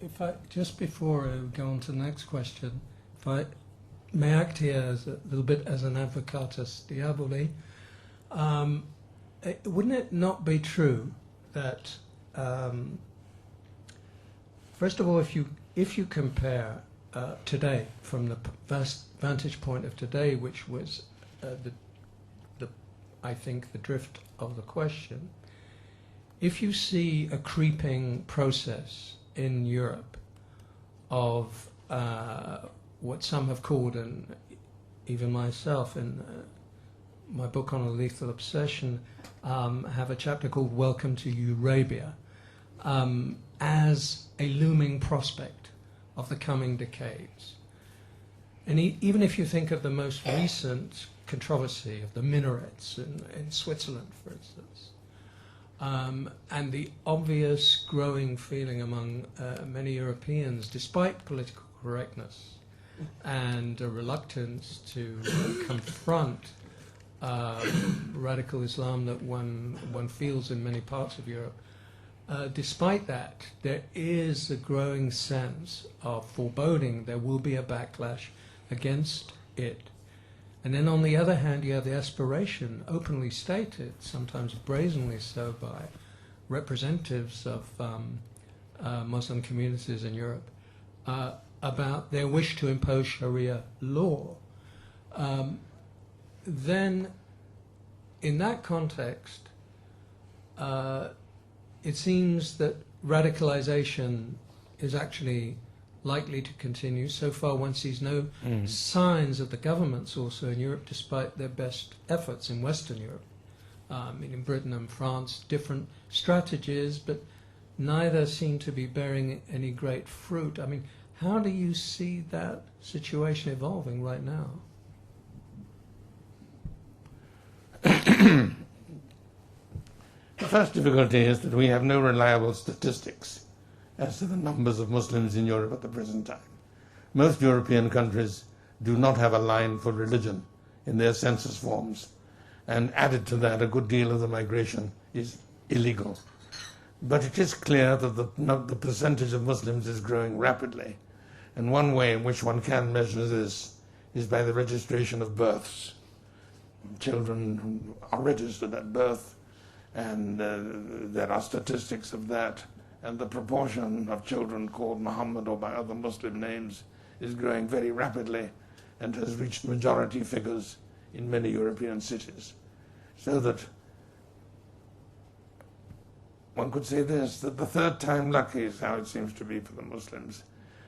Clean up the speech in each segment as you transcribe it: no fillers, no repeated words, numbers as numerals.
If I just before I go on to the next question, if I may act here as a little bit as an advocatus diaboli, wouldn't it not be true that first of all, if you compare today from the vantage point of today, which was I think the drift of the question, if you see a creeping process in Europe of what some have called, and even myself in my book on a lethal obsession, have a chapter called Welcome to Eurabia, as a looming prospect of the coming decades. And even if you think of the most recent controversy of the minarets in Switzerland, for instance, and the obvious growing feeling among many Europeans, despite political correctness and a reluctance to confront radical Islam that one feels in many parts of Europe, despite that, there is a growing sense of foreboding there will be a backlash against it. And then on the other hand, you have the aspiration, openly stated, sometimes brazenly so, by representatives of Muslim communities in Europe, about their wish to impose Sharia law. Then, in that context, it seems that radicalization is actually likely to continue. So far, one sees no signs of the governments also in Europe, despite their best efforts in Western Europe. In Britain and France, different strategies, but neither seem to be bearing any great fruit. I mean, how do you see that situation evolving right now? The first difficulty is that we have no reliable statistics as to the numbers of Muslims in Europe at the present time. Most European countries do not have a line for religion in their census forms, and added to that, a good deal of the migration is illegal. But it is clear that the percentage of Muslims is growing rapidly, and one way in which one can measure this is by the registration of births. Children are registered at birth, and there are statistics of that, and the proportion of children called Muhammad or by other Muslim names is growing very rapidly and has reached majority figures in many European cities. So that one could say this, that the third time lucky is how it seems to be for the Muslims.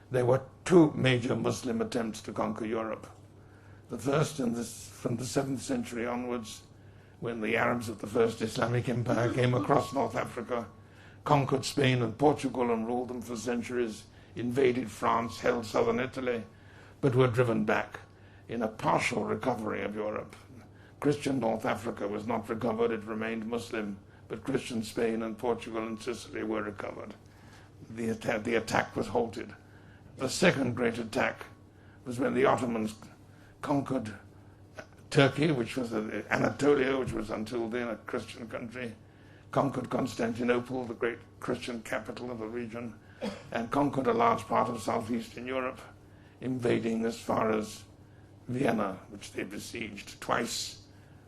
There were two major Muslim attempts to conquer Europe. The first from the 7th century onwards, when the Arabs of the First Islamic Empire came across North Africa, conquered Spain and Portugal and ruled them for centuries, invaded France, held southern Italy, but were driven back in a partial recovery of Europe. Christian North Africa was not recovered, it remained Muslim, but Christian Spain and Portugal and Sicily were recovered. The attack was halted. The second great attack was when the Ottomans conquered Turkey, which was Anatolia, which was until then a Christian country, conquered Constantinople, the great Christian capital of the region, and conquered a large part of southeastern Europe, invading as far as Vienna, which they besieged twice,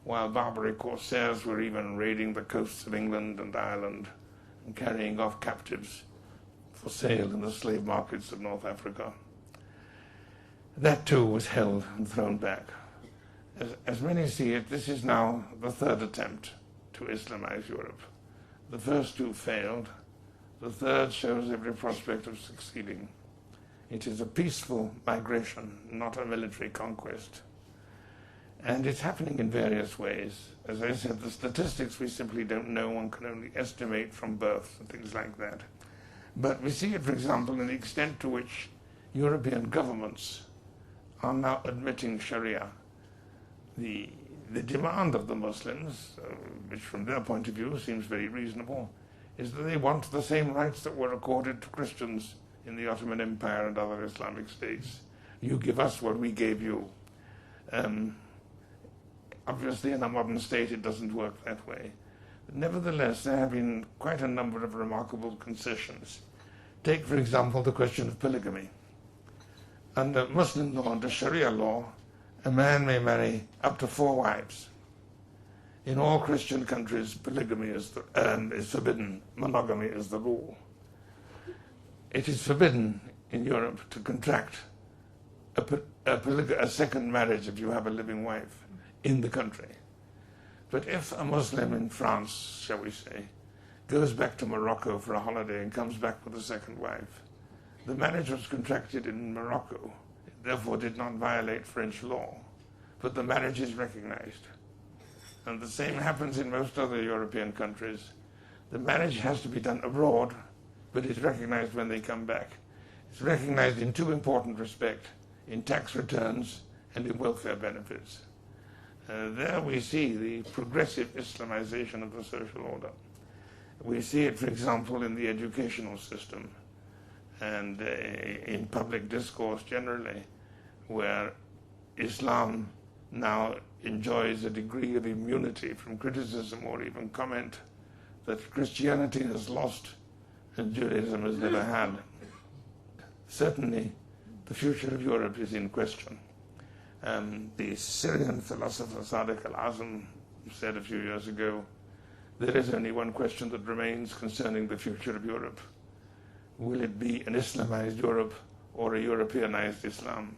while Barbary corsairs were even raiding the coasts of England and Ireland and carrying off captives for sale in the slave markets of North Africa. That too was held and thrown back. As many see it, this is now the third attempt to Islamize Europe. The first two failed. The third shows every prospect of succeeding. It is a peaceful migration, not a military conquest. And it's happening in various ways. As I said, the statistics we simply don't know. One can only estimate from births and things like that. But we see it, for example, in the extent to which European governments are now admitting Sharia. The demand of the Muslims, which from their point of view seems very reasonable, is that they want the same rights that were accorded to Christians in the Ottoman Empire and other Islamic states. You give us what we gave you. Obviously, in a modern state, it doesn't work that way. Nevertheless, there have been quite a number of remarkable concessions Take, for example, the question of polygamy. Under Muslim law, under Sharia law, a man may marry up to 4 wives. In all Christian countries, polygamy is forbidden. Monogamy is the rule. It is forbidden in Europe to contract a second marriage if you have a living wife in the country. But if a Muslim in France, shall we say, goes back to Morocco for a holiday and comes back with a second wife, the marriage was contracted in Morocco, it therefore did not violate French law, but the marriage is recognized. And the same happens in most other European countries. The marriage has to be done abroad, but it's recognized when they come back. It's recognized in 2 important respects, in tax returns and in welfare benefits. There we see the progressive Islamization of the social order. We see it, for example, in the educational system and in public discourse generally, where Islam now enjoys a degree of immunity from criticism or even comment that Christianity has lost and Judaism has never had. Certainly, the future of Europe is in question. The Syrian philosopher Sadiq al-Azam said a few years ago, there is only one question that remains concerning the future of Europe. Will it be an Islamized Europe or a Europeanized Islam?